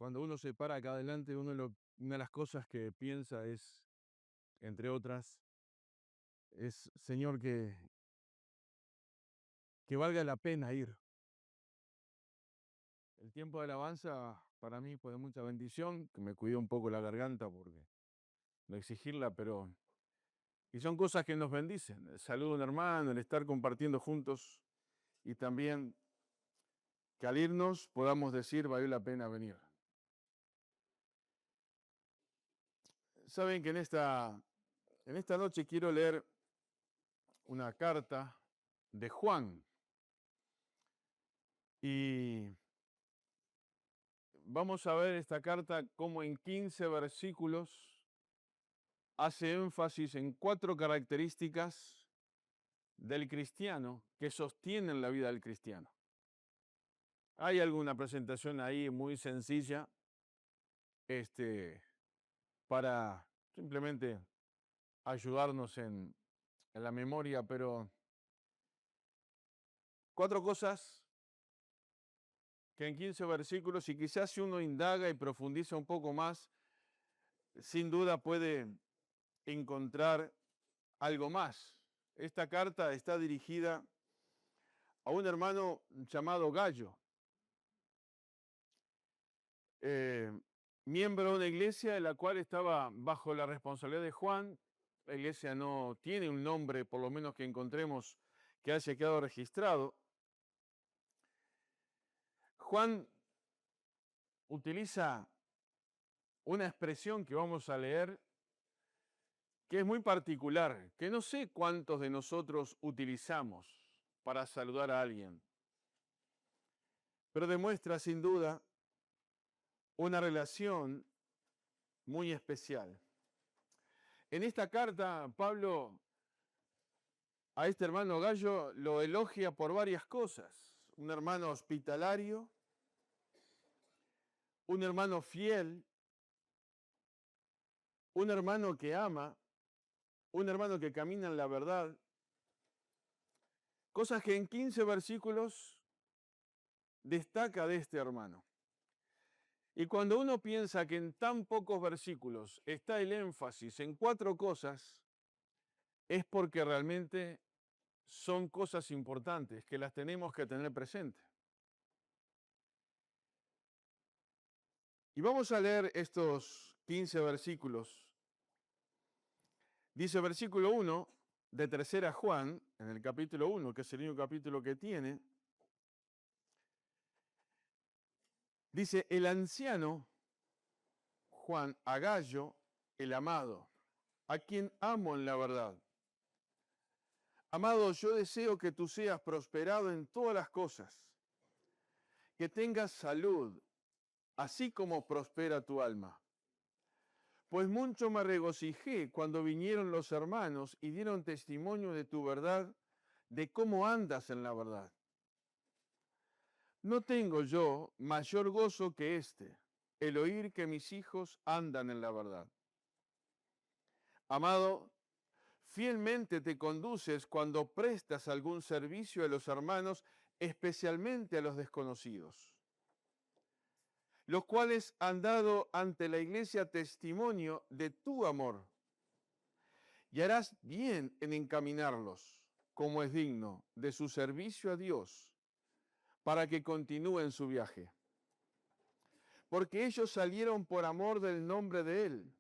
Cuando uno se para acá adelante, una de las cosas que piensa es, entre otras, es, Señor, que valga la pena ir. El tiempo de alabanza para mí fue de mucha bendición, que me cuidó un poco la garganta porque no exigirla, pero... Y son cosas que nos bendicen. El saludo a un hermano, el estar compartiendo juntos y también que al irnos podamos decir, valió la pena venir. Saben que en esta noche quiero leer una carta de Juan. Y vamos a ver esta carta como en 15 versículos hace énfasis en 4 características del cristiano que sostienen la vida del cristiano. Hay alguna presentación ahí muy sencilla para simplemente ayudarnos en la memoria, pero 4 cosas que en 15 versículos, y quizás si uno indaga y profundiza un poco más, sin duda puede encontrar algo más. Esta carta está dirigida a un hermano llamado Gallo, eh, miembro de una iglesia de la cual estaba bajo la responsabilidad de Juan. La iglesia no tiene un nombre, por lo menos que encontremos que haya quedado registrado. Juan utiliza una expresión que vamos a leer que es muy particular, que no sé cuántos de nosotros utilizamos para saludar a alguien, pero demuestra sin duda una relación muy especial. En esta carta, Pablo a este hermano Gallo lo elogia por varias cosas. Un hermano hospitalario, un hermano fiel, un hermano que ama, un hermano que camina en la verdad. Cosas que en 15 versículos destaca de este hermano. Y cuando uno piensa que en tan pocos versículos está el énfasis en 4 cosas, es porque realmente son cosas importantes que las tenemos que tener presentes. Y vamos a leer estos 15 versículos. Dice versículo 1 de 3 Juan, en el capítulo 1, que es el único capítulo que tiene, dice, el anciano Juan a Gallo, el amado, a quien amo en la verdad. Amado, yo deseo que tú seas prosperado en todas las cosas, que tengas salud, así como prospera tu alma. Pues mucho me regocijé cuando vinieron los hermanos y dieron testimonio de tu verdad, de cómo andas en la verdad. No tengo yo mayor gozo que este, el oír que mis hijos andan en la verdad. Amado, fielmente te conduces cuando prestas algún servicio a los hermanos, especialmente a los desconocidos, los cuales han dado ante la iglesia testimonio de tu amor. Y harás bien en encaminarlos, como es digno, de su servicio a Dios, para que continúen su viaje. Porque ellos salieron por amor del nombre de Él,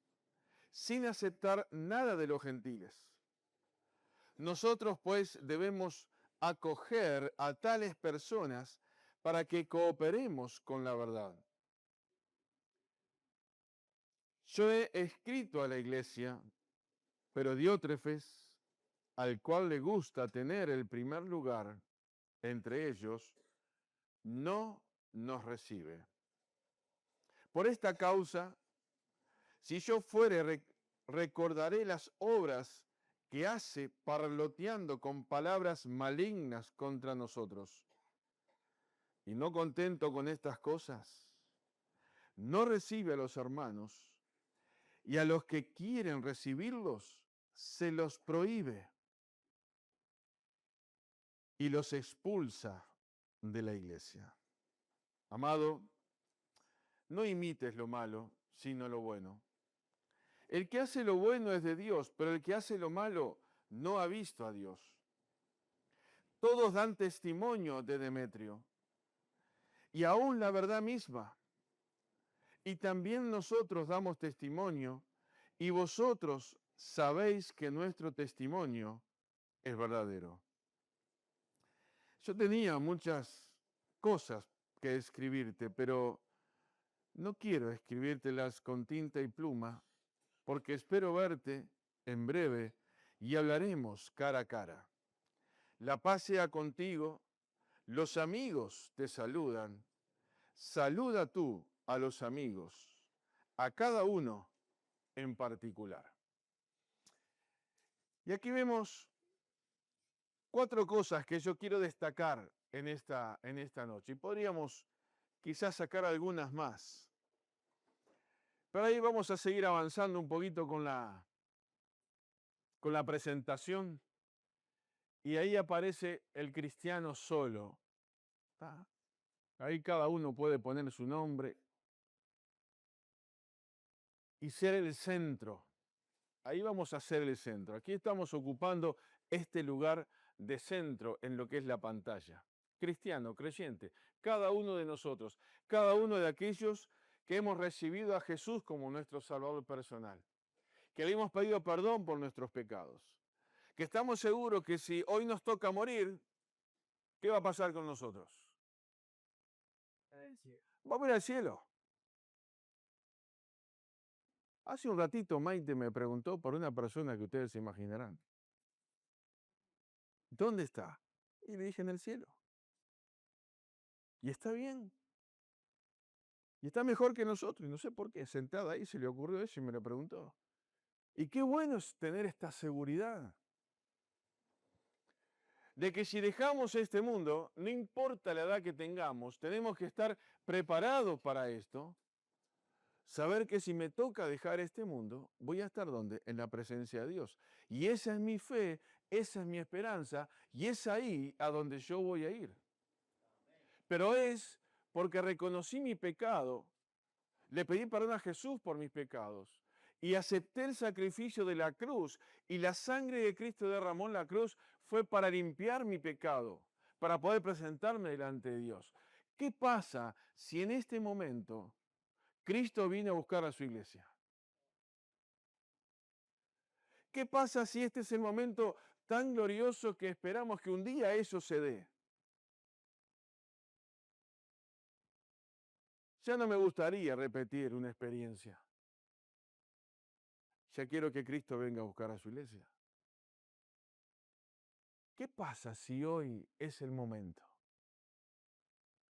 sin aceptar nada de los gentiles. Nosotros, pues, debemos acoger a tales personas para que cooperemos con la verdad. Yo he escrito a la iglesia, pero Diótrefes, al cual le gusta tener el primer lugar entre ellos, no nos recibe. Por esta causa, si yo fuere, recordaré las obras que hace parloteando con palabras malignas contra nosotros. Y no contento con estas cosas, no recibe a los hermanos, y a los que quieren recibirlos, se los prohíbe y los expulsa de la iglesia. Amado, no imites lo malo, sino lo bueno. El que hace lo bueno es de Dios, pero el que hace lo malo no ha visto a Dios. Todos dan testimonio de Demetrio, y aún la verdad misma. Y también nosotros damos testimonio, y vosotros sabéis que nuestro testimonio es verdadero. Yo tenía muchas cosas que escribirte, pero no quiero escribírtelas con tinta y pluma, porque espero verte en breve y hablaremos cara a cara. La paz sea contigo, los amigos te saludan, saluda tú a los amigos, a cada uno en particular. Y aquí vemos 4 cosas que yo quiero destacar en esta noche. Y podríamos quizás sacar algunas más. Pero ahí vamos a seguir avanzando un poquito con la presentación. Y ahí aparece el cristiano solo. ¿Tá? Ahí cada uno puede poner su nombre y ser el centro. Ahí vamos a ser el centro. Aquí estamos ocupando este lugar de centro en lo que es la pantalla. Cristiano, creyente, cada uno de nosotros, cada uno de aquellos que hemos recibido a Jesús como nuestro Salvador personal, que le hemos pedido perdón por nuestros pecados, que estamos seguros que si hoy nos toca morir, ¿qué va a pasar con nosotros? Vamos a ir al cielo. Hace un ratito Maite me preguntó por una persona que ustedes se imaginarán. ¿Dónde está? Y le dije en el cielo. Y está bien. Y está mejor que nosotros. Y no sé por qué. Sentada ahí se le ocurrió eso y me lo preguntó. Y qué bueno es tener esta seguridad. De que si dejamos este mundo, no importa la edad que tengamos, tenemos que estar preparados para esto. Saber que si me toca dejar este mundo, voy a estar ¿dónde? En la presencia de Dios. Y esa es mi fe, esa es mi esperanza, y es ahí a donde yo voy a ir. Pero es porque reconocí mi pecado, le pedí perdón a Jesús por mis pecados, y acepté el sacrificio de la cruz, y la sangre de Cristo derramó en la cruz fue para limpiar mi pecado, para poder presentarme delante de Dios. ¿Qué pasa si en este momento Cristo viene a buscar a su iglesia? ¿Qué pasa si este es el momento tan glorioso que esperamos que un día eso se dé? Ya no me gustaría repetir una experiencia. Ya quiero que Cristo venga a buscar a su iglesia. ¿Qué pasa si hoy es el momento?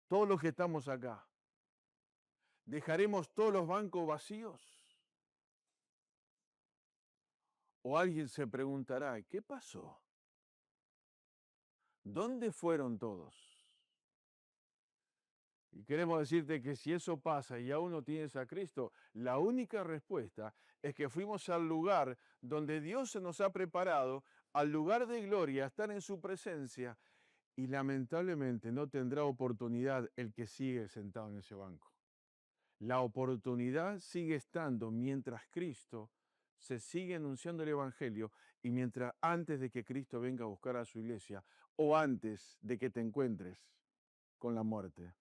Todos los que estamos acá, ¿dejaremos todos los bancos vacíos? O alguien se preguntará, ¿qué pasó? ¿Dónde fueron todos? Y queremos decirte que si eso pasa y aún no tienes a Cristo, la única respuesta es que fuimos al lugar donde Dios se nos ha preparado, al lugar de gloria, a estar en su presencia, y lamentablemente no tendrá oportunidad el que sigue sentado en ese banco. La oportunidad sigue estando mientras Cristo se sigue anunciando el Evangelio y mientras antes de que Cristo venga a buscar a su iglesia o antes de que te encuentres con la muerte.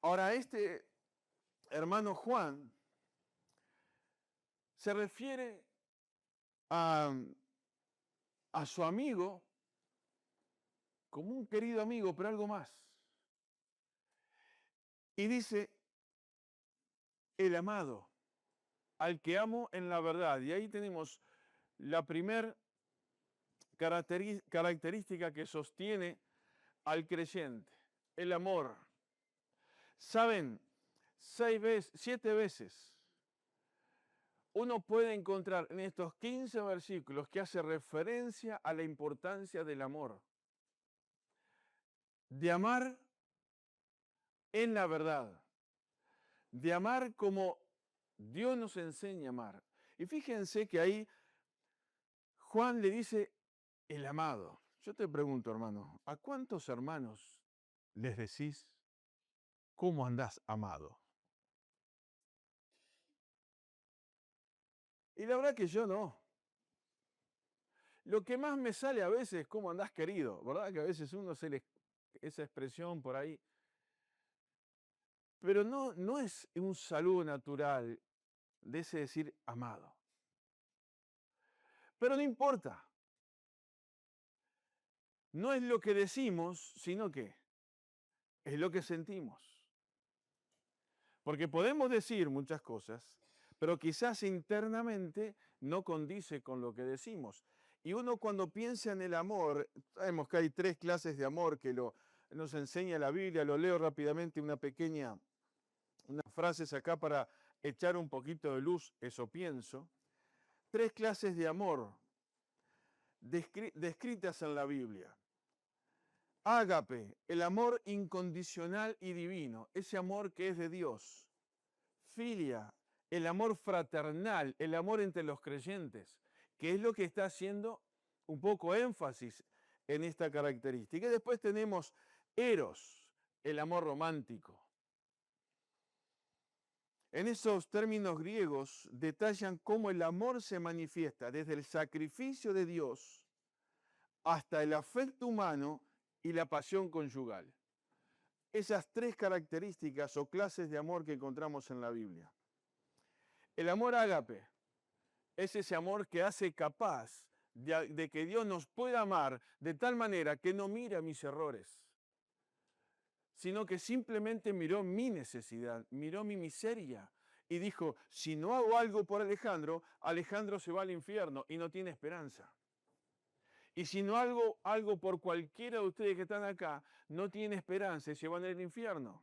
Ahora, este hermano Juan se refiere a, a su amigo como un querido amigo, pero algo más. Y dice, el amado, al que amo en la verdad. Y ahí tenemos la primera característica que sostiene al creyente, el amor. Saben, 7 veces uno puede encontrar en estos 15 versículos que hace referencia a la importancia del amor. De amar en la verdad. De amar como Dios nos enseña a amar. Y fíjense que ahí Juan le dice el amado. Yo te pregunto, hermano, ¿a cuántos hermanos les decís ¿cómo andás, amado? Y la verdad que yo no. Lo que más me sale a veces es cómo andás, querido, ¿verdad? Que a veces uno se le esa expresión por ahí. Pero no es un saludo natural de ese decir amado. Pero no importa. No es lo que decimos, sino que es lo que sentimos. Porque podemos decir muchas cosas, pero quizás internamente no condice con lo que decimos. Y uno cuando piensa en el amor, sabemos que hay 3 clases de amor que nos enseña la Biblia, lo leo rápidamente, unas frases acá para echar un poquito de luz, eso pienso. 3 clases de amor descritas en la Biblia. Ágape, el amor incondicional y divino, ese amor que es de Dios. Filia, el amor fraternal, el amor entre los creyentes, que es lo que está haciendo un poco énfasis en esta característica. Y después tenemos eros, el amor romántico. En esos términos griegos detallan cómo el amor se manifiesta desde el sacrificio de Dios hasta el afecto humano y la pasión conyugal. Esas 3 características o clases de amor que encontramos en la Biblia. El amor ágape es ese amor que hace capaz de que Dios nos pueda amar de tal manera que no mira mis errores, sino que simplemente miró mi necesidad, miró mi miseria y dijo, si no hago algo por Alejandro, Alejandro se va al infierno y no tiene esperanza. Y si no hago algo por cualquiera de ustedes que están acá, no tiene esperanza y se van al infierno.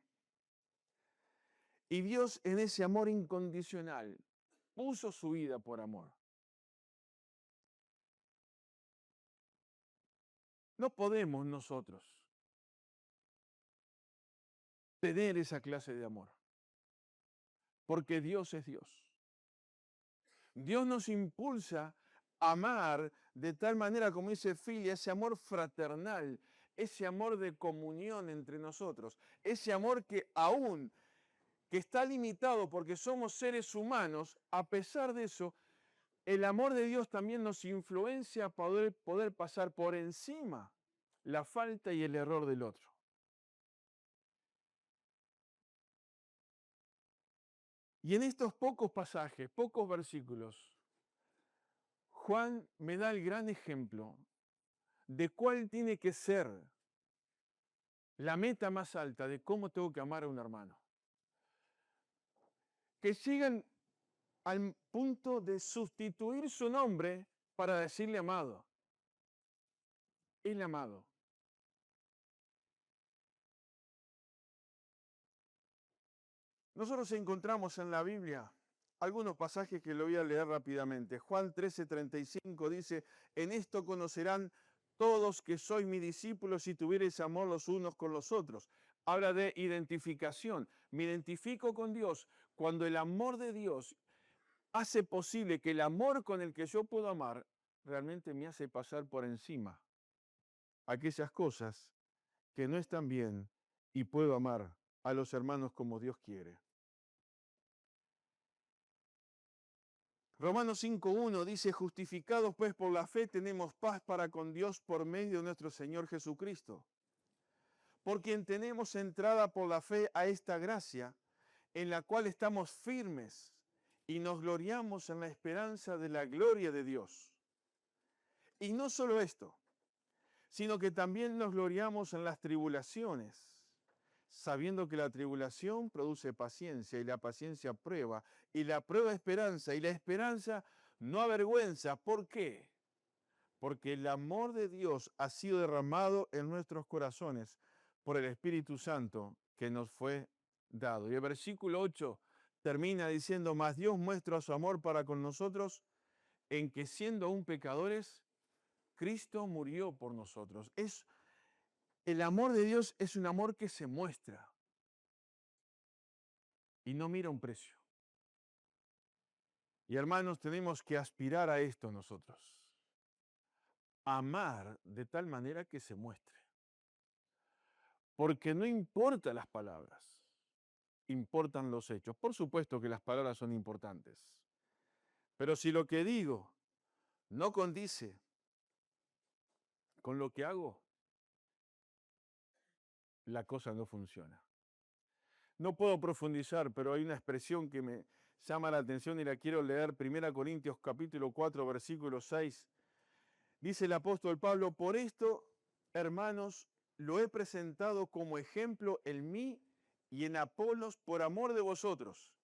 Y Dios en ese amor incondicional puso su vida por amor. No podemos nosotros tener esa clase de amor, porque Dios es Dios. Dios nos impulsa a amar de tal manera, como dice Filia, ese amor fraternal, ese amor de comunión entre nosotros, ese amor que está limitado porque somos seres humanos, a pesar de eso, el amor de Dios también nos influencia a poder pasar por encima la falta y el error del otro. Y en estos pocos pasajes, pocos versículos, Juan me da el gran ejemplo de cuál tiene que ser la meta más alta de cómo tengo que amar a un hermano. Que llegan al punto de sustituir su nombre para decirle amado. El amado. Nosotros encontramos en la Biblia algunos pasajes que lo voy a leer rápidamente. Juan 13:35 dice, en esto conocerán todos que sois mis discípulos si tuviereis amor los unos con los otros. Habla de identificación. Me identifico con Dios cuando el amor de Dios hace posible que el amor con el que yo puedo amar realmente me hace pasar por encima aquellas cosas que no están bien y puedo amar a los hermanos como Dios quiere. Romanos 5:1 dice, justificados pues por la fe tenemos paz para con Dios por medio de nuestro Señor Jesucristo, por quien tenemos entrada por la fe a esta gracia, en la cual estamos firmes y nos gloriamos en la esperanza de la gloria de Dios. Y no solo esto, sino que también nos gloriamos en las tribulaciones, sabiendo que la tribulación produce paciencia y la paciencia prueba y la prueba esperanza y la esperanza no avergüenza. ¿Por qué? Porque el amor de Dios ha sido derramado en nuestros corazones por el Espíritu Santo que nos fue dado. Y el versículo 8 termina diciendo, mas Dios muestra su amor para con nosotros en que siendo aún pecadores, Cristo murió por nosotros. El amor de Dios es un amor que se muestra y no mira un precio. Y hermanos, tenemos que aspirar a esto nosotros. Amar de tal manera que se muestre. Porque no importa las palabras. importan los hechos. Por supuesto que las palabras son importantes, pero si lo que digo no condice con lo que hago, la cosa no funciona. No puedo profundizar, pero hay una expresión que me llama la atención y la quiero leer. 1 Corintios capítulo 4, versículo 6. Dice el apóstol Pablo: por esto, hermanos, lo he presentado como ejemplo en mí y en Apolos por amor de vosotros,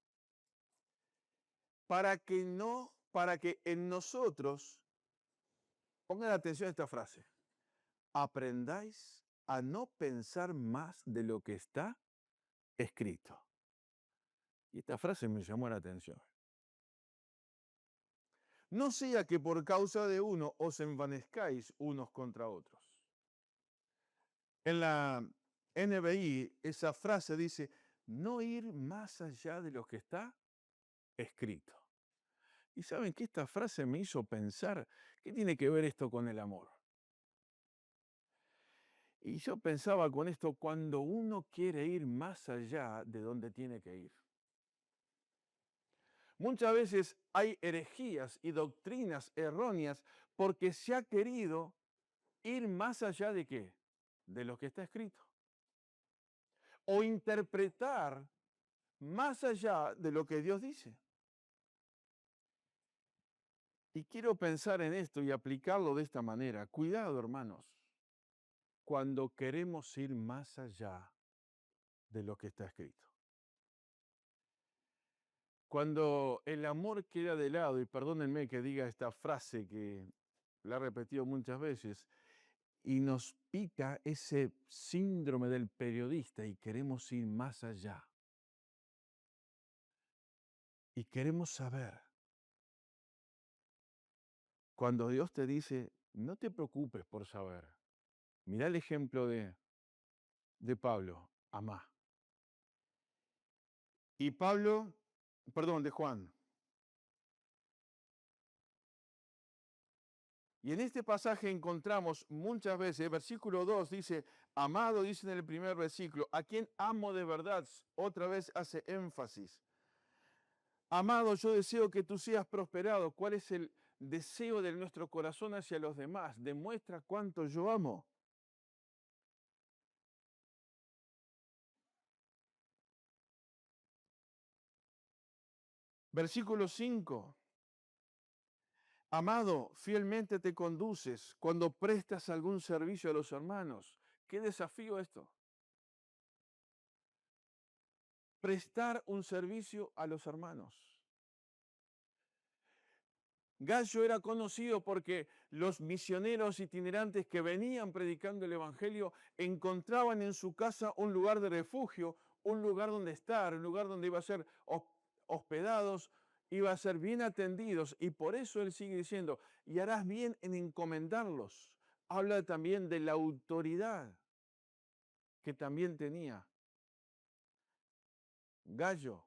para que en nosotros, pongan atención a esta frase, aprendáis a no pensar más de lo que está escrito. Y esta frase me llamó la atención. No sea que por causa de uno os envanezcáis unos contra otros. En la NBI esa frase dice, no ir más allá de lo que está escrito. Y saben que esta frase me hizo pensar, ¿qué tiene que ver esto con el amor? Y yo pensaba con esto, cuando uno quiere ir más allá de donde tiene que ir. Muchas veces hay herejías y doctrinas erróneas porque se ha querido ir más allá de qué, de lo que está escrito. O interpretar más allá de lo que Dios dice. Y quiero pensar en esto y aplicarlo de esta manera. Cuidado, hermanos, cuando queremos ir más allá de lo que está escrito. Cuando el amor queda de lado, y perdónenme que diga esta frase que la he repetido muchas veces, y nos pica ese síndrome del periodista y queremos ir más allá. Y queremos saber. Cuando Dios te dice, no te preocupes por saber. Mirá el ejemplo de Pablo, amá. Y Pablo, perdón, de Juan. Y en este pasaje encontramos muchas veces, versículo 2 dice, amado, dice en el primer versículo, a quien amo de verdad, otra vez hace énfasis. Amado, yo deseo que tú seas prosperado. ¿Cuál es el deseo de nuestro corazón hacia los demás? Demuestra cuánto yo amo. Versículo 5. Amado, fielmente te conduces cuando prestas algún servicio a los hermanos. ¿Qué desafío esto? Prestar un servicio a los hermanos. Gallo era conocido porque los misioneros itinerantes que venían predicando el Evangelio encontraban en su casa un lugar de refugio, un lugar donde estar, un lugar donde iba a ser hospedados, iba a ser bien atendidos. Y por eso él sigue diciendo, y harás bien en encomendarlos. Habla también de la autoridad que también tenía Gallo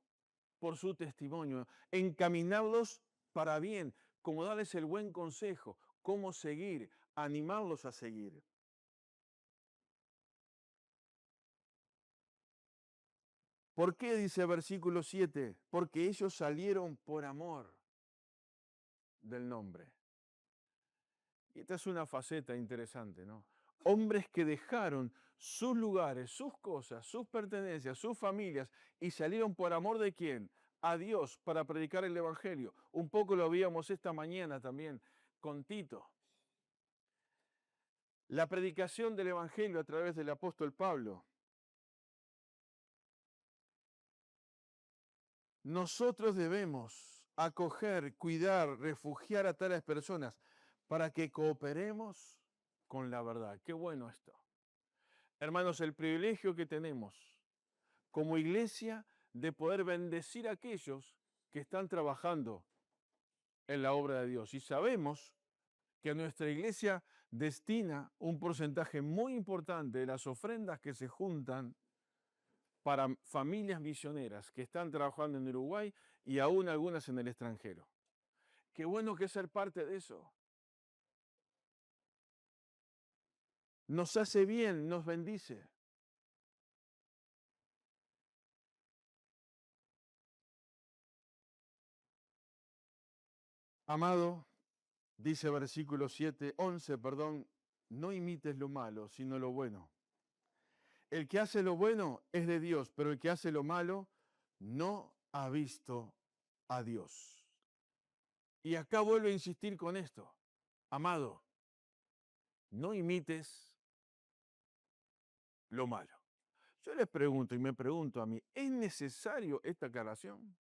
por su testimonio, encaminarlos para bien, como darles el buen consejo, cómo seguir, animarlos a seguir. ¿Por qué dice versículo 7? Porque ellos salieron por amor del nombre. Y esta es una faceta interesante, ¿no? Hombres que dejaron sus lugares, sus cosas, sus pertenencias, sus familias y salieron por amor de quién? A Dios para predicar el Evangelio. Un poco lo veíamos esta mañana también con Tito. La predicación del Evangelio a través del apóstol Pablo. Nosotros debemos acoger, cuidar, refugiar a tales personas para que cooperemos con la verdad. Qué bueno esto. Hermanos, el privilegio que tenemos como iglesia de poder bendecir a aquellos que están trabajando en la obra de Dios. Y sabemos que nuestra iglesia destina un porcentaje muy importante de las ofrendas que se juntan para familias misioneras que están trabajando en Uruguay y aún algunas en el extranjero. Qué bueno que es ser parte de eso. Nos hace bien, nos bendice. Amado, dice versículo 7, 11, perdón, no imites lo malo, sino lo bueno. El que hace lo bueno es de Dios, pero el que hace lo malo no ha visto a Dios. Y acá vuelvo a insistir con esto. Amado, no imites lo malo. Yo les pregunto y me pregunto a mí, ¿es necesario esta aclaración?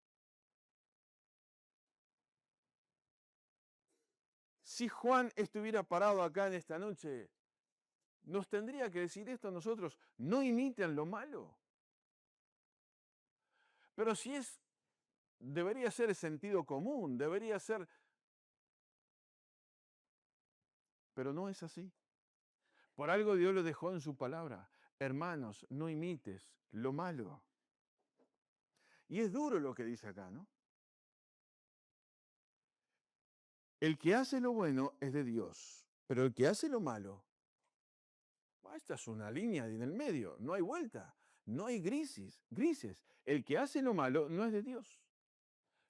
Si Juan estuviera parado acá en esta noche, ¿nos tendría que decir esto a nosotros? No imiten lo malo. Pero si es, debería ser sentido común, debería ser, pero no es así. Por algo Dios lo dejó en su palabra. Hermanos, no imites lo malo. Y es duro lo que dice acá, ¿no? El que hace lo bueno es de Dios, pero el que hace lo malo, esta es una línea en el medio, no hay vuelta, no hay grises. El que hace lo malo no es de Dios.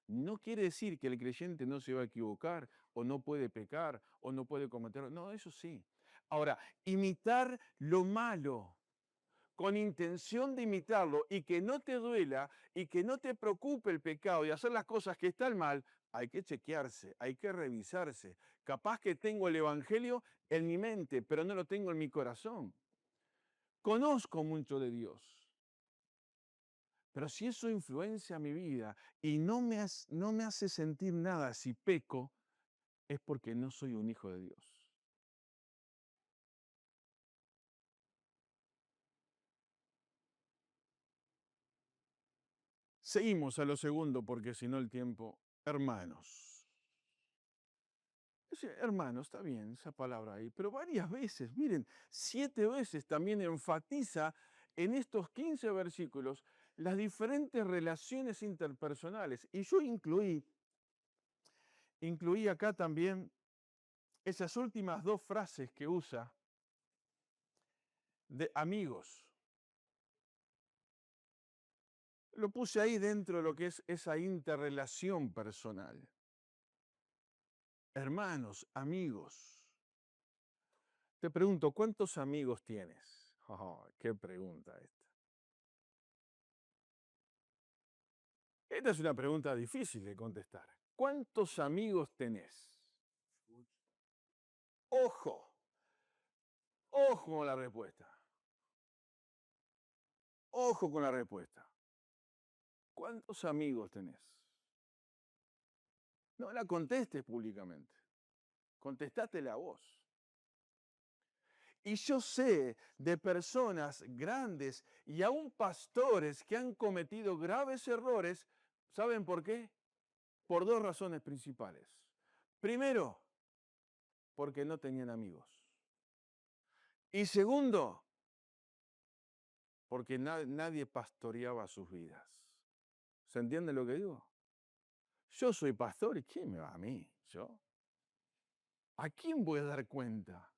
No quiere decir que el creyente no se va a equivocar, o no puede pecar, o no puede cometer. No, eso sí. Ahora, imitar lo malo con intención de imitarlo y que no te duela y que no te preocupe el pecado y hacer las cosas que están mal, hay que chequearse, hay que revisarse. Capaz que tengo el Evangelio en mi mente, pero no lo tengo en mi corazón. Conozco mucho de Dios, pero si eso influencia mi vida y no me hace sentir nada si peco, es porque no soy un hijo de Dios. Seguimos a lo segundo porque si no el tiempo, hermanos. Hermano, está bien esa palabra ahí, pero varias veces, miren, 7 veces también enfatiza en estos 15 versículos las diferentes relaciones interpersonales. Y yo incluí acá también esas últimas 2 frases que usa de amigos. Lo puse ahí dentro de lo que es esa interrelación personal. Hermanos, amigos. Te pregunto, ¿cuántos amigos tienes? Oh, qué pregunta esta. Esta es una pregunta difícil de contestar. ¿Cuántos amigos tenés? Ojo, ojo con la respuesta. Ojo con la respuesta. ¿Cuántos amigos tenés? No la contestes públicamente. Contestátela a vos. Y yo sé de personas grandes y aún pastores que han cometido graves errores. ¿Saben por qué? Por 2 razones principales. Primero, porque no tenían amigos. Y segundo, porque nadie pastoreaba sus vidas. ¿Se entiende lo que digo? Yo soy pastor y ¿quién me va a mí? ¿Yo? ¿A quién voy a dar cuenta?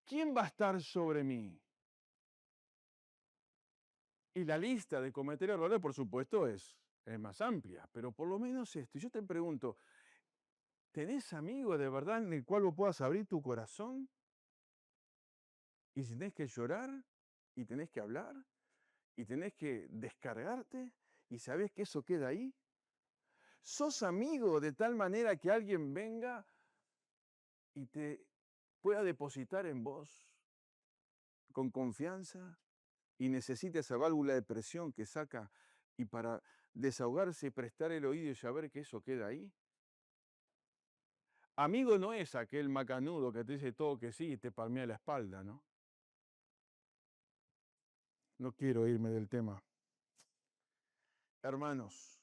¿Quién va a estar sobre mí? Y la lista de cometer errores, por supuesto, es más amplia, pero por lo menos esto. Yo te pregunto, ¿tenés amigos de verdad en el cual vos puedas abrir tu corazón? Y si tenés que llorar, y tenés que hablar, y tenés que descargarte, y sabés que eso queda ahí. ¿Sos amigo de tal manera que alguien venga y te pueda depositar en vos con confianza y necesite esa válvula de presión que saca y para desahogarse y prestar el oído y saber que eso queda ahí? Amigo no es aquel macanudo que te dice todo que sí y te palmea la espalda, ¿no? No quiero irme del tema. Hermanos,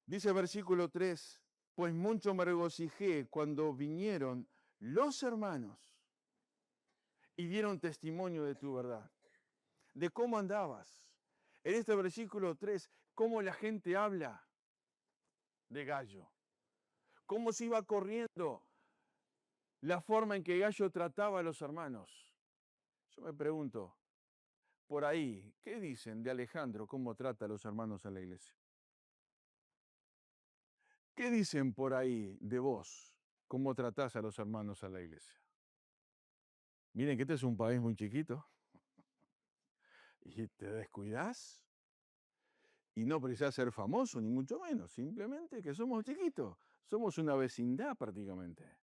dice versículo 3, pues mucho me regocijé cuando vinieron los hermanos y dieron testimonio de tu verdad, de cómo andabas. En este versículo 3, cómo la gente habla de Gallo, cómo se iba corriendo la forma en que Gallo trataba a los hermanos. Yo me pregunto, por ahí, ¿qué dicen de Alejandro, cómo trata a los hermanos en la iglesia? ¿Qué dicen por ahí de vos? ¿Cómo tratás a los hermanos a la iglesia? Miren que este es un país muy chiquito y te descuidás y no precisás ser famoso, ni mucho menos, simplemente que somos chiquitos, somos una vecindad prácticamente.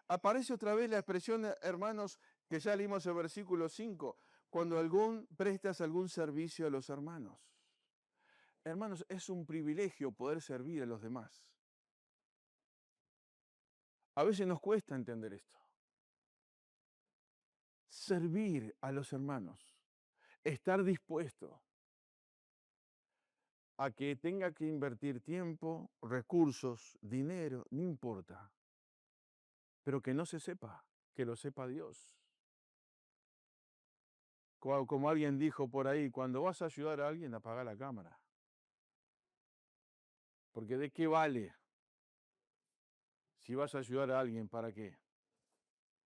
Aparece otra vez la expresión, hermanos, que ya leímos el versículo 5, cuando prestas algún servicio a los hermanos. Hermanos, es un privilegio poder servir a los demás. A veces nos cuesta entender esto. Servir a los hermanos, estar dispuesto a que tenga que invertir tiempo, recursos, dinero, no importa, pero que no se sepa, que lo sepa Dios. Como alguien dijo por ahí, cuando vas a ayudar a alguien, apaga la cámara. Porque ¿de qué vale si vas a ayudar a alguien? ¿Para qué?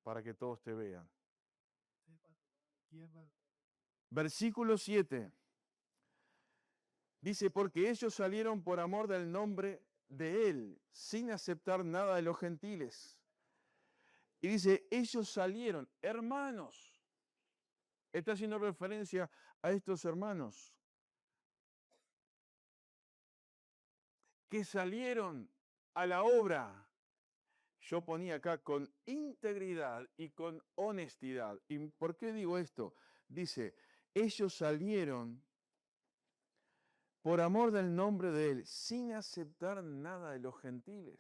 Para que todos te vean. Versículo 7. Dice, porque ellos salieron por amor del nombre de Él, sin aceptar nada de los gentiles. Y dice, ellos salieron, hermanos. Está haciendo referencia a estos hermanos que salieron a la obra. Yo ponía acá con integridad y con honestidad. ¿Y por qué digo esto? Dice, ellos salieron por amor del nombre de Él, sin aceptar nada de los gentiles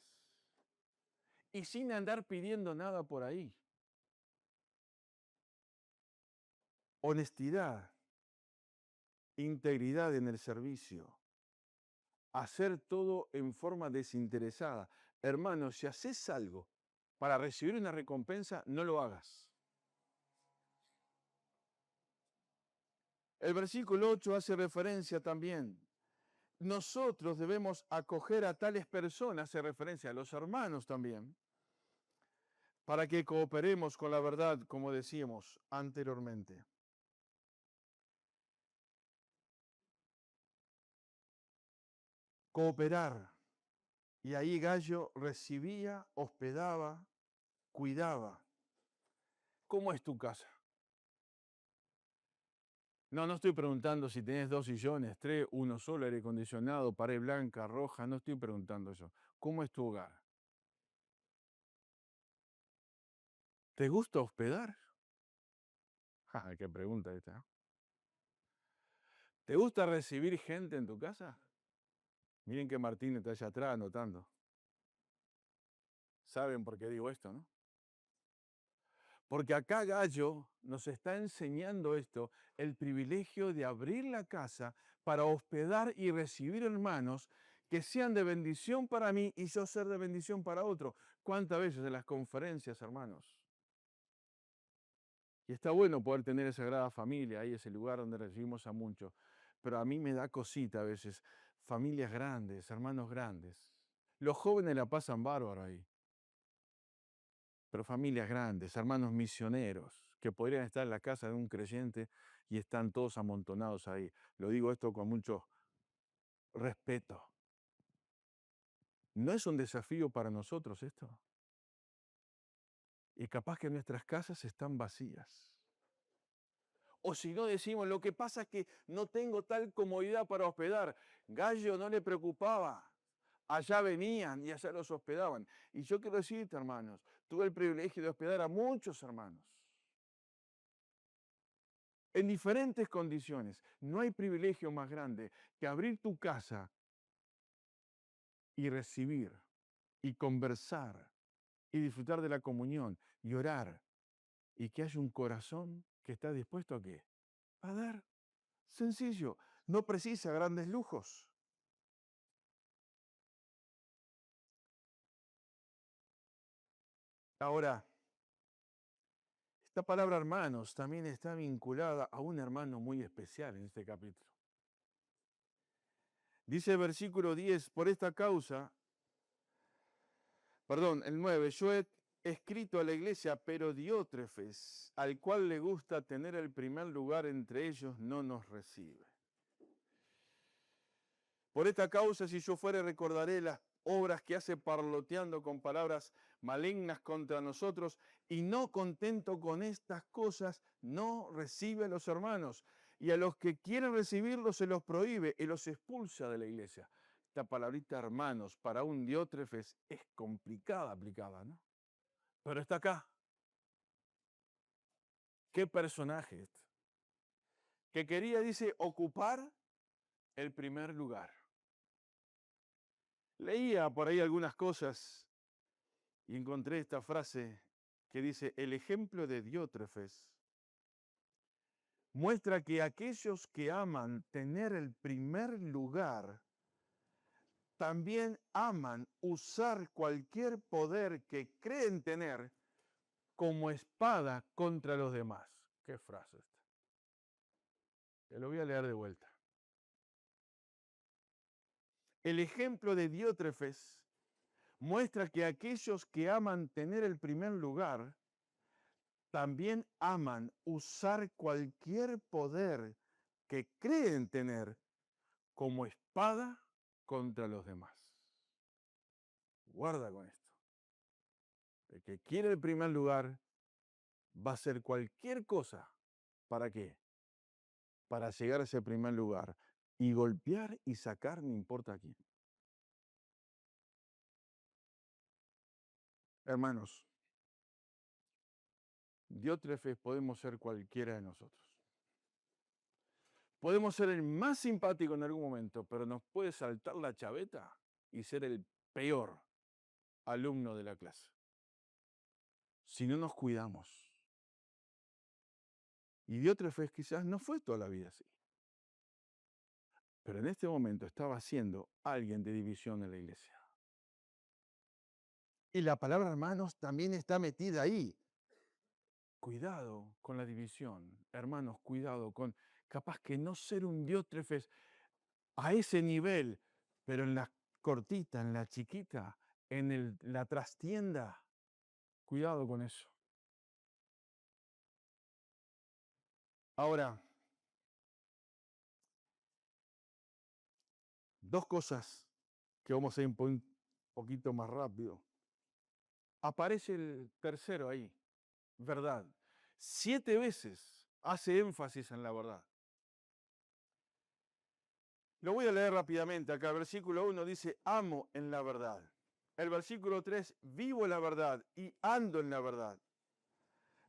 y sin andar pidiendo nada por ahí. Honestidad, integridad en el servicio, hacer todo en forma desinteresada. Hermanos, si haces algo para recibir una recompensa, no lo hagas. El versículo 8 hace referencia también. Nosotros debemos acoger a tales personas, hace referencia a los hermanos también, para que cooperemos con la verdad, como decíamos anteriormente. Cooperar. Y ahí Gallo recibía, hospedaba, cuidaba. ¿Cómo es tu casa? No estoy preguntando si tenés 2 sillones, 3, uno solo, aire acondicionado, pared blanca, roja, no estoy preguntando eso. ¿Cómo es tu hogar? ¿Te gusta hospedar? Qué pregunta esta, ¿eh? ¿Te gusta recibir gente en tu casa? Miren que Martín está allá atrás anotando. ¿Saben por qué digo esto, no? Porque acá Gallo nos está enseñando esto, el privilegio de abrir la casa para hospedar y recibir hermanos que sean de bendición para mí y yo ser de bendición para otro. ¿Cuántas veces en las conferencias, hermanos? Y está bueno poder tener esa sagrada familia, ahí ese lugar donde recibimos a muchos. Pero a mí me da cosita a veces, familias grandes, hermanos grandes. Los jóvenes la pasan bárbaro ahí. Pero familias grandes, hermanos misioneros, que podrían estar en la casa de un creyente y están todos amontonados ahí. Lo digo esto con mucho respeto. ¿No es un desafío para nosotros esto? Y capaz que nuestras casas están vacías. O si no decimos, lo que pasa es que no tengo tal comodidad para hospedar. Gallo no le preocupaba. Allá venían y allá los hospedaban. Y yo quiero decirte, hermanos, tuve el privilegio de hospedar a muchos hermanos. En diferentes condiciones. No hay privilegio más grande que abrir tu casa y recibir, y conversar, y disfrutar de la comunión, y orar, y que haya un corazón que está dispuesto a qué? A dar. Sencillo, no precisa grandes lujos. Ahora, esta palabra hermanos también está vinculada a un hermano muy especial en este capítulo. Dice el versículo 10, por esta causa, el 9, yo he escrito a la iglesia, pero Diótrefes, al cual le gusta tener el primer lugar entre ellos, no nos recibe. Por esta causa, si yo fuere, recordaré las obras que hace parloteando con palabras malignas contra nosotros, y no contento con estas cosas, no recibe a los hermanos. Y a los que quieren recibirlos se los prohíbe y los expulsa de la iglesia. Esta palabrita hermanos para un Diótrefes es complicada aplicada, ¿no? Pero está acá. ¿Qué personaje este? Que quería, dice, ocupar el primer lugar. Leía por ahí algunas cosas y encontré esta frase que dice, el ejemplo de Diótrefes muestra que aquellos que aman tener el primer lugar también aman usar cualquier poder que creen tener como espada contra los demás. ¿Qué frase esta? Te lo voy a leer de vuelta. El ejemplo de Diótrefes muestra que aquellos que aman tener el primer lugar también aman usar cualquier poder que creen tener como espada contra los demás. Guarda con esto. El que quiere el primer lugar va a hacer cualquier cosa. ¿Para qué? Para llegar a ese primer lugar y golpear y sacar no importa a quién. Hermanos, Diótrefes podemos ser cualquiera de nosotros. Podemos ser el más simpático en algún momento, pero nos puede saltar la chaveta y ser el peor alumno de la clase. Si no nos cuidamos. Y Diótrefes quizás no fue toda la vida así. Pero en este momento estaba siendo alguien de división en la iglesia. Y la palabra hermanos también está metida ahí. Cuidado con la división, hermanos, cuidado con capaz que no ser un Diótrefes a ese nivel, pero en la cortita, en la chiquita, en la trastienda, cuidado con eso. Ahora, dos cosas que vamos a ir un poquito más rápido. Aparece el tercero ahí, verdad. 7 veces hace énfasis en la verdad. Lo voy a leer rápidamente acá. El versículo 1 dice, amo en la verdad. El versículo 3, vivo la verdad y ando en la verdad.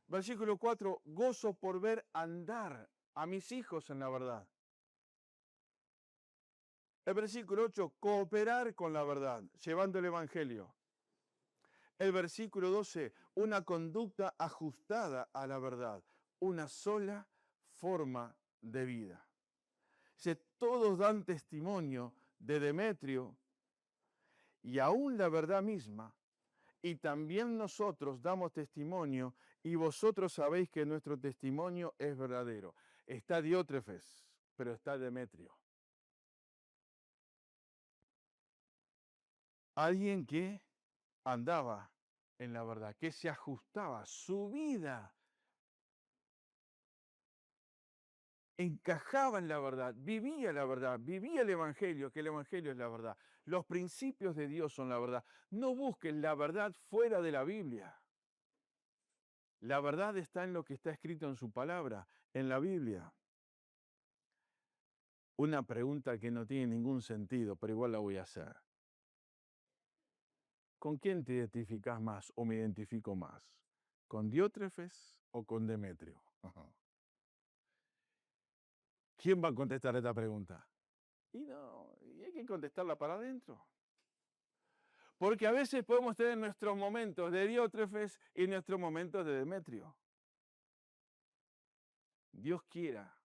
Versículo 4, gozo por ver andar a mis hijos en la verdad. El versículo 8, cooperar con la verdad, llevando el evangelio. El versículo 12, una conducta ajustada a la verdad, una sola forma de vida. Dice, todos dan testimonio de Demetrio y aún la verdad misma, y también nosotros damos testimonio y vosotros sabéis que nuestro testimonio es verdadero. Está Diótrefes, pero está Demetrio. Alguien que andaba en la verdad, que se ajustaba, su vida encajaba en la verdad, vivía el Evangelio, que el Evangelio es la verdad. Los principios de Dios son la verdad. No busquen la verdad fuera de la Biblia. La verdad está en lo que está escrito en su palabra, en la Biblia. Una pregunta que no tiene ningún sentido, pero igual la voy a hacer. ¿Con quién te identificas más o me identifico más? ¿Con Diótrefes o con Demetrio? ¿Quién va a contestar esta pregunta? Y no, y hay que contestarla para adentro. Porque a veces podemos tener nuestros momentos de Diótrefes y nuestros momentos de Demetrio. Dios quiera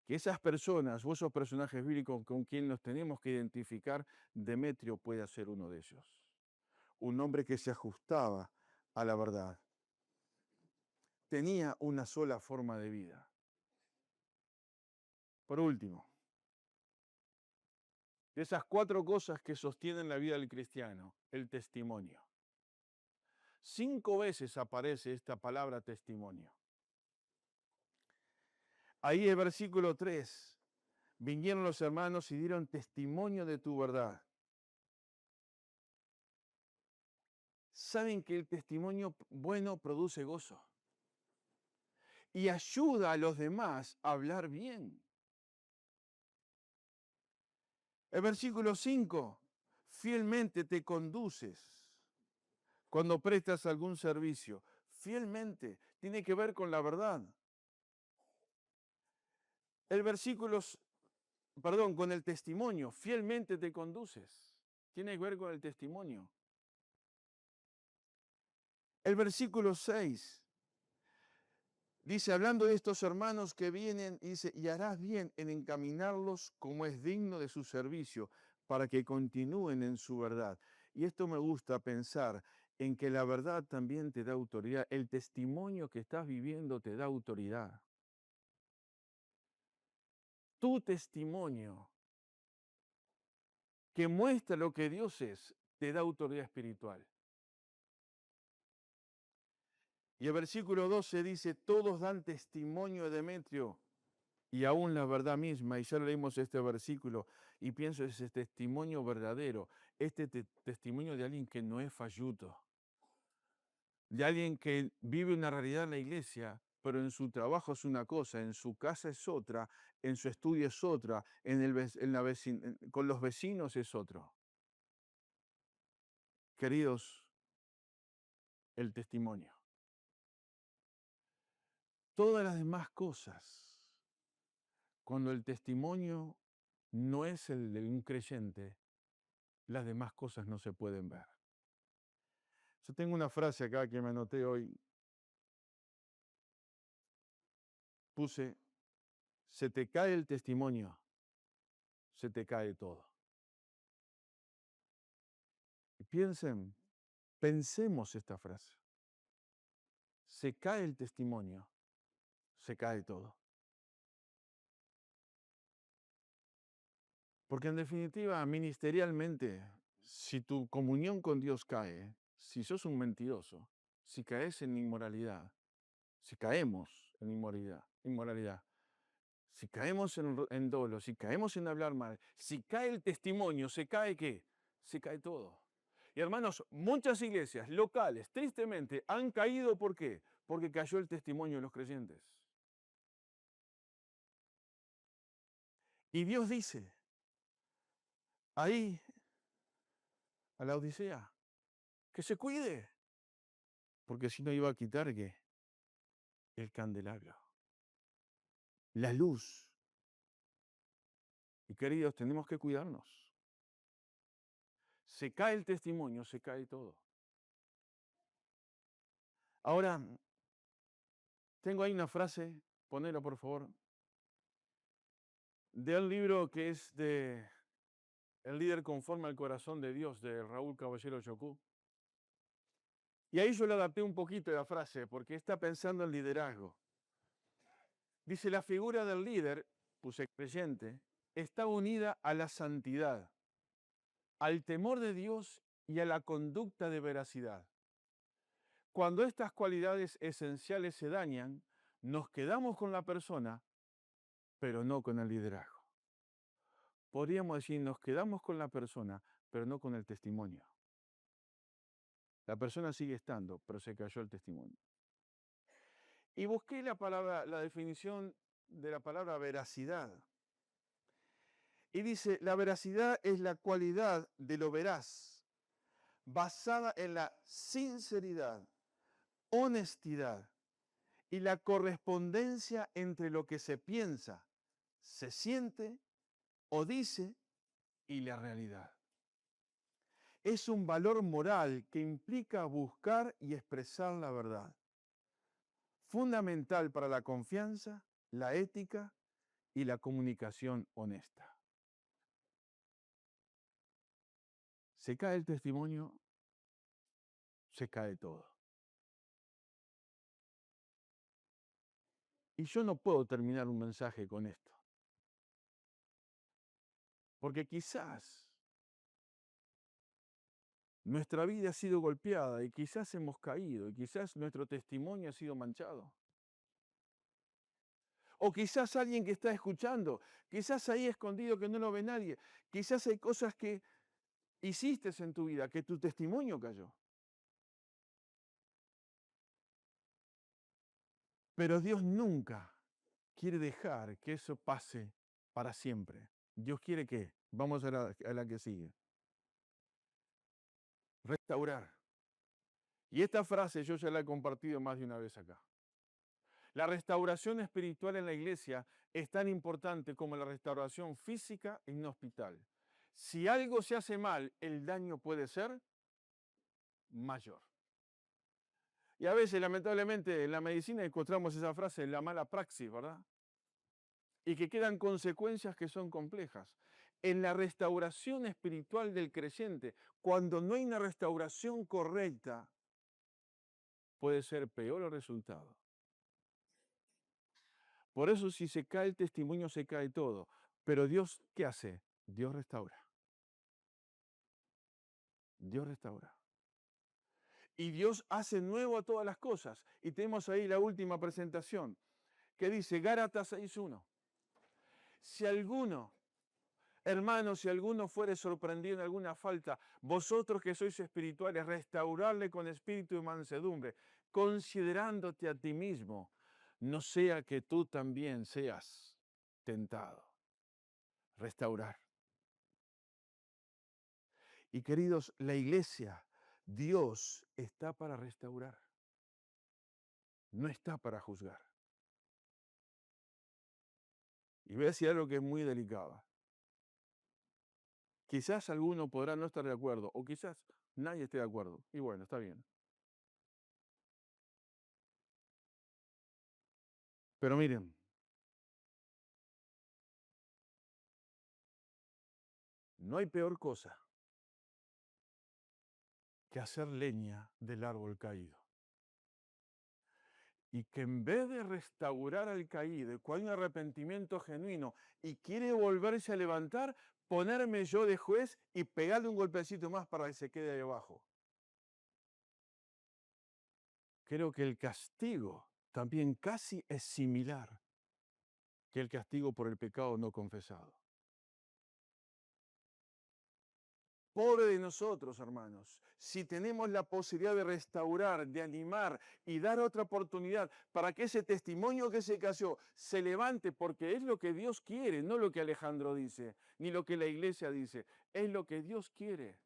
que esas personas o esos personajes bíblicos con quien nos tenemos que identificar, Demetrio pueda ser uno de ellos. Un hombre que se ajustaba a la verdad. Tenía una sola forma de vida. Por último, de esas 4 cosas que sostienen la vida del cristiano, el testimonio. 5 veces aparece esta palabra testimonio. Ahí el versículo 3, Vinieron los hermanos y dieron testimonio de tu verdad. Saben que el testimonio bueno produce gozo y ayuda a los demás a hablar bien. El versículo 5, fielmente te conduces cuando prestas algún servicio. Fielmente, tiene que ver con la verdad. El versículo, con el testimonio, fielmente te conduces. Tiene que ver con el testimonio. El versículo 6 dice, hablando de estos hermanos que vienen, dice, y harás bien en encaminarlos como es digno de su servicio, para que continúen en su verdad. Y esto me gusta pensar en que la verdad también te da autoridad. El testimonio que estás viviendo te da autoridad. Tu testimonio que muestra lo que Dios es, te da autoridad espiritual. Y el versículo 12 dice, todos dan testimonio de Demetrio y aún la verdad misma. Y ya leímos este versículo y pienso ese testimonio verdadero, este testimonio de alguien que no es falluto, de alguien que vive una realidad en la iglesia, pero en su trabajo es una cosa, en su casa es otra, en su estudio es otra, con los vecinos es otro. Queridos, el testimonio. Todas las demás cosas, cuando el testimonio no es el de un creyente, las demás cosas no se pueden ver. Yo tengo una frase acá que me anoté hoy. Puse, se te cae el testimonio, se te cae todo. Y pensemos esta frase. Se cae el testimonio, se cae todo. Porque en definitiva, ministerialmente, si tu comunión con Dios cae, si sos un mentiroso, si caes en inmoralidad, si caemos en inmoralidad, si caemos en dolo, si caemos en hablar mal, si cae el testimonio, ¿se cae qué? Se cae todo. Y hermanos, muchas iglesias locales, tristemente, han caído, ¿por qué? Porque cayó el testimonio de los creyentes. Y Dios dice, ahí, a la Odisea, que se cuide, porque si no iba a quitar, ¿qué? El candelabro, la luz. Y queridos, tenemos que cuidarnos. Se cae el testimonio, se cae todo. Ahora, tengo ahí una frase, ponela por favor, del libro que es de El líder conforme al corazón de Dios, de Raúl Caballero Chocú. Y ahí yo le adapté un poquito la frase, porque está pensando en liderazgo. Dice, la figura del líder, puse creyente, está unida a la santidad, al temor de Dios y a la conducta de veracidad. Cuando estas cualidades esenciales se dañan, nos quedamos con la persona, pero no con el liderazgo. Podríamos decir, nos quedamos con la persona, pero no con el testimonio. La persona sigue estando, pero se cayó el testimonio. Y busqué la definición de la palabra veracidad. Y dice, la veracidad es la cualidad de lo veraz, basada en la sinceridad, honestidad y la correspondencia entre lo que se piensa, se siente o dice y la realidad. Es un valor moral que implica buscar y expresar la verdad, fundamental para la confianza, la ética y la comunicación honesta. Se cae el testimonio, se cae todo. Y yo no puedo terminar un mensaje con esto. Porque quizás nuestra vida ha sido golpeada y quizás hemos caído y quizás nuestro testimonio ha sido manchado. O quizás alguien que está escuchando, quizás ahí escondido que no lo ve nadie, quizás hay cosas que hiciste en tu vida, que tu testimonio cayó. Pero Dios nunca quiere dejar que eso pase para siempre. Dios quiere que, vamos a la que sigue, restaurar. Y esta frase yo ya la he compartido más de una vez acá. La restauración espiritual en la iglesia es tan importante como la restauración física en un hospital. Si algo se hace mal, el daño puede ser mayor. Y a veces, lamentablemente, en la medicina encontramos esa frase, la mala praxis, ¿verdad? Y que quedan consecuencias que son complejas. En la restauración espiritual del creyente, cuando no hay una restauración correcta, puede ser peor el resultado. Por eso si se cae el testimonio, se cae todo. Pero Dios, ¿qué hace? Dios restaura. Dios restaura. Y Dios hace nuevo a todas las cosas. Y tenemos ahí la última presentación, que dice Gálatas 6:1. Si alguno, hermanos, si alguno fuere sorprendido en alguna falta, vosotros que sois espirituales, restaurarle con espíritu y mansedumbre, considerándote a ti mismo, no sea que tú también seas tentado. Restaurar. Y queridos, la iglesia, Dios está para restaurar, no está para juzgar. Y voy a decir algo que es muy delicado. Quizás alguno podrá no estar de acuerdo, o quizás nadie esté de acuerdo. Y bueno, está bien. Pero miren, no hay peor cosa que hacer leña del árbol caído. Y que en vez de restaurar al caído, cuando hay un arrepentimiento genuino y quiere volverse a levantar, ponerme yo de juez y pegarle un golpecito más para que se quede ahí abajo. Creo que el castigo también casi es similar que el castigo por el pecado no confesado. Pobre de nosotros, hermanos, si tenemos la posibilidad de restaurar, de animar y dar otra oportunidad para que ese testimonio que se cayó se levante, porque es lo que Dios quiere, no lo que Alejandro dice, ni lo que la iglesia dice, es lo que Dios quiere.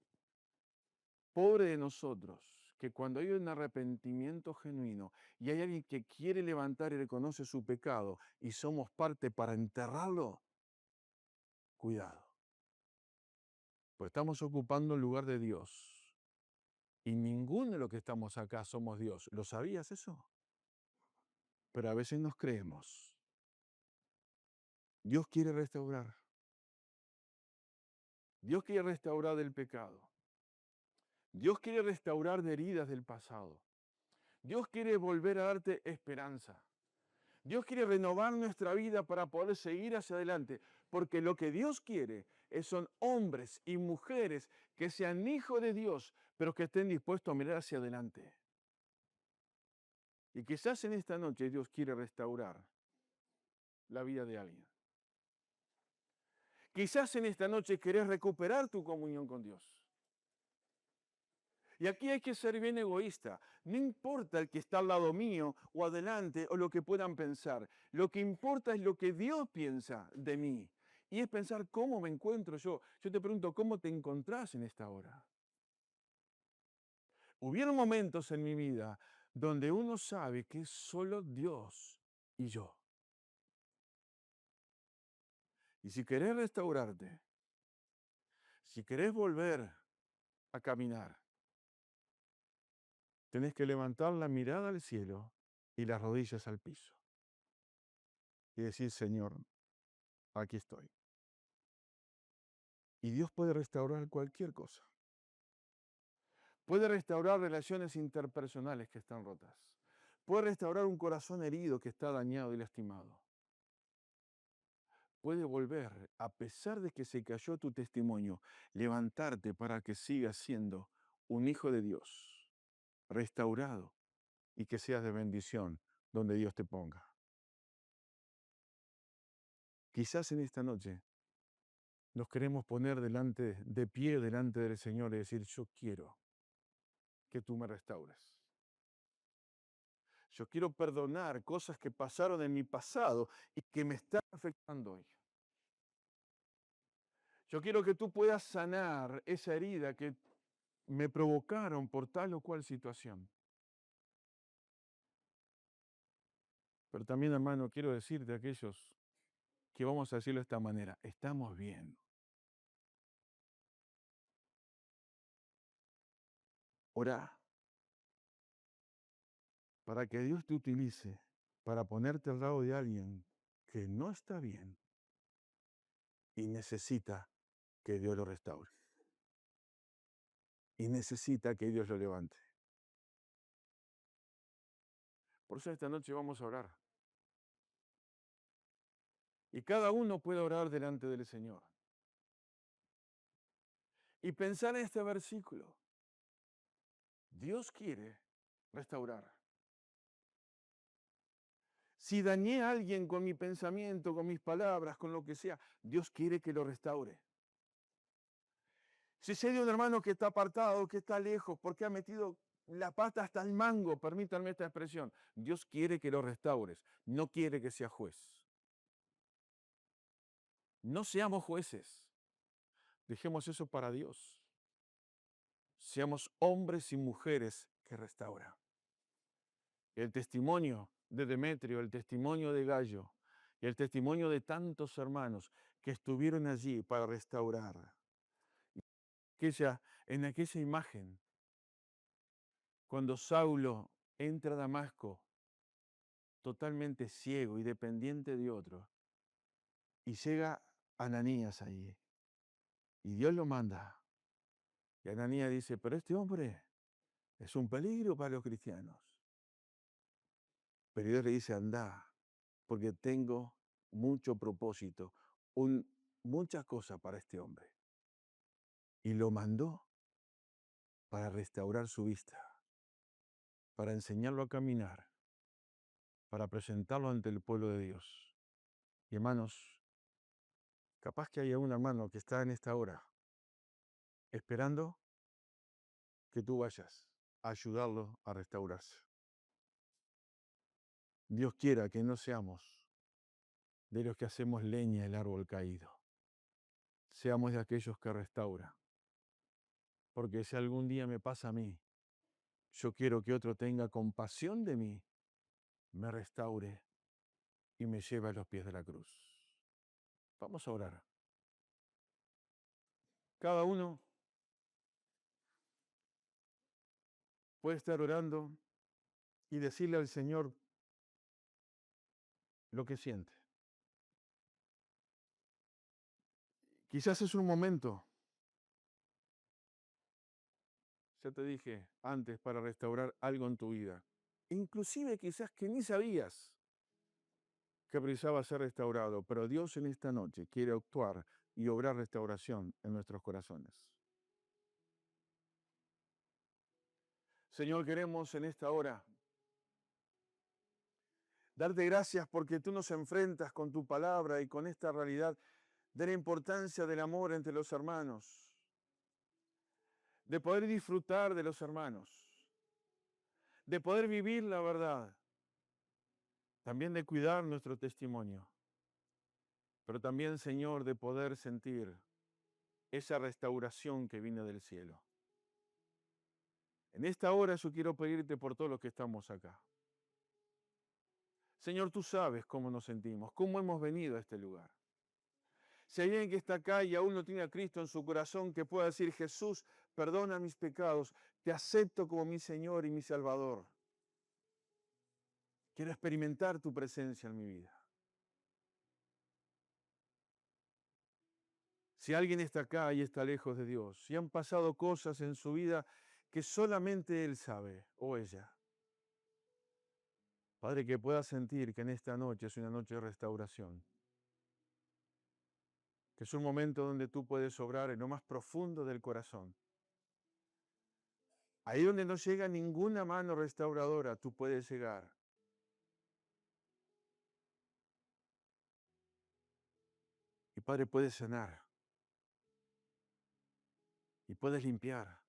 Pobre de nosotros, que cuando hay un arrepentimiento genuino y hay alguien que quiere levantar y reconoce su pecado y somos parte para enterrarlo, cuidado, pues estamos ocupando el lugar de Dios. Y ninguno de los que estamos acá somos Dios. ¿Lo sabías eso? Pero a veces nos creemos. Dios quiere restaurar. Dios quiere restaurar del pecado. Dios quiere restaurar de heridas del pasado. Dios quiere volver a darte esperanza. Dios quiere renovar nuestra vida para poder seguir hacia adelante. Porque lo que Dios quiere son hombres y mujeres que sean hijos de Dios, pero que estén dispuestos a mirar hacia adelante. Y quizás en esta noche Dios quiere restaurar la vida de alguien. Quizás en esta noche querés recuperar tu comunión con Dios. Y aquí hay que ser bien egoísta. No importa el que está al lado mío o adelante o lo que puedan pensar. Lo que importa es lo que Dios piensa de mí. Y es pensar cómo me encuentro yo. Yo te pregunto, ¿cómo te encontrás en esta hora? Hubieron momentos en mi vida donde uno sabe que es solo Dios y yo. Y si querés restaurarte, si querés volver a caminar, tenés que levantar la mirada al cielo y las rodillas al piso. Y decir, Señor, aquí estoy. Y Dios puede restaurar cualquier cosa. Puede restaurar relaciones interpersonales que están rotas. Puede restaurar un corazón herido que está dañado y lastimado. Puede volver, a pesar de que se cayó tu testimonio, levantarte para que sigas siendo un hijo de Dios, restaurado y que seas de bendición donde Dios te ponga. Quizás en esta noche nos queremos poner de pie delante del Señor y decir, yo quiero que tú me restaures. Yo quiero perdonar cosas que pasaron en mi pasado y que me están afectando hoy. Yo quiero que tú puedas sanar esa herida que me provocaron por tal o cual situación. Pero también, hermano, quiero decirte a aquellos que vamos a decirlo de esta manera, estamos bien. Orá para que Dios te utilice para ponerte al lado de alguien que no está bien y necesita que Dios lo restaure. Y necesita que Dios lo levante. Por eso esta noche vamos a orar. Y cada uno puede orar delante del Señor. Y pensar en este versículo. Dios quiere restaurar. Si dañé a alguien con mi pensamiento, con mis palabras, con lo que sea, Dios quiere que lo restaure. Si sé de un hermano que está apartado, que está lejos, porque ha metido la pata hasta el mango, permítanme esta expresión, Dios quiere que lo restaures, no quiere que seas juez. No seamos jueces, dejemos eso para Dios. Seamos hombres y mujeres que restauran. El testimonio de Demetrio, el testimonio de Gallo y el testimonio de tantos hermanos que estuvieron allí para restaurar. En aquella imagen, cuando Saulo entra a Damasco, totalmente ciego y dependiente de otro, y llega Ananías allí, y Dios lo manda. Y Ananías dice, pero este hombre es un peligro para los cristianos. Pero Dios le dice, anda, porque tengo mucho propósito, muchas cosas para este hombre. Y lo mandó para restaurar su vista, para enseñarlo a caminar, para presentarlo ante el pueblo de Dios. Y hermanos, capaz que haya un hermano que está en esta hora esperando que tú vayas a ayudarlo a restaurarse. Dios quiera que no seamos de los que hacemos leña del árbol caído. Seamos de aquellos que restauran. Porque si algún día me pasa a mí, yo quiero que otro tenga compasión de mí, me restaure y me lleve a los pies de la cruz. Vamos a orar. Cada uno puede estar orando y decirle al Señor lo que siente. Quizás es un momento, ya te dije antes, para restaurar algo en tu vida. Inclusive quizás que ni sabías que precisaba ser restaurado, pero Dios en esta noche quiere actuar y obrar restauración en nuestros corazones. Señor, queremos en esta hora darte gracias porque tú nos enfrentas con tu palabra y con esta realidad de la importancia del amor entre los hermanos, de poder disfrutar de los hermanos, de poder vivir la verdad, también de cuidar nuestro testimonio, pero también, Señor, de poder sentir esa restauración que viene del cielo. En esta hora yo quiero pedirte por todos los que estamos acá. Señor, tú sabes cómo nos sentimos, cómo hemos venido a este lugar. Si hay alguien que está acá y aún no tiene a Cristo en su corazón, que pueda decir, Jesús, perdona mis pecados, te acepto como mi Señor y mi Salvador. Quiero experimentar tu presencia en mi vida. Si alguien está acá y está lejos de Dios, si han pasado cosas en su vida que solamente Él sabe o ella, Padre, que pueda sentir que en esta noche es una noche de restauración, que es un momento donde tú puedes obrar en lo más profundo del corazón. Ahí donde no llega ninguna mano restauradora, tú puedes llegar. Padre, puedes sanar y puedes limpiar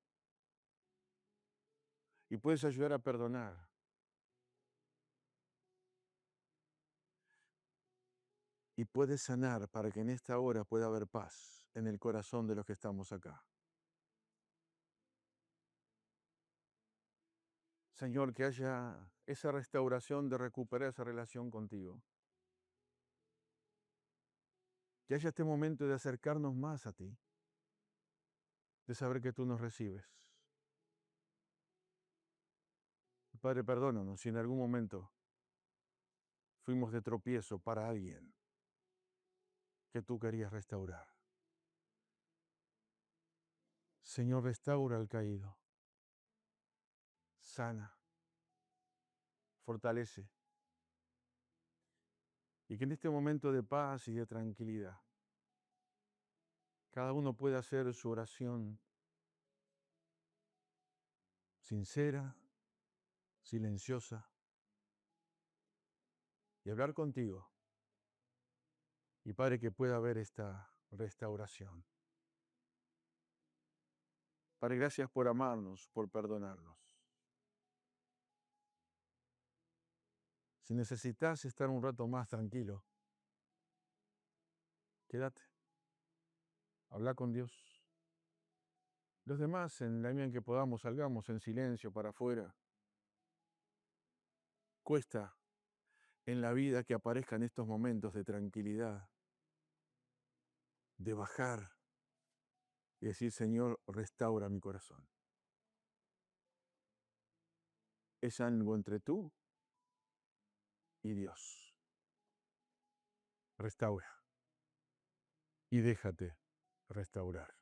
y puedes ayudar a perdonar. Y puedes sanar para que en esta hora pueda haber paz en el corazón de los que estamos acá. Señor, que haya esa restauración de recuperar esa relación contigo. Que haya este momento de acercarnos más a ti, de saber que tú nos recibes. Padre, perdónanos si en algún momento fuimos de tropiezo para alguien que tú querías restaurar. Señor, restaura al caído, sana, fortalece. Y que en este momento de paz y de tranquilidad, cada uno pueda hacer su oración sincera, silenciosa, y hablar contigo. Y Padre, que pueda haber esta restauración. Padre, gracias por amarnos, por perdonarnos. Si necesitas estar un rato más tranquilo, quédate. Habla con Dios. Los demás, en la medida en que podamos, salgamos en silencio para afuera. Cuesta en la vida que aparezcan estos momentos de tranquilidad, de bajar y decir, Señor, restaura mi corazón. Es algo entre tú y Dios. Restaura y déjate restaurar.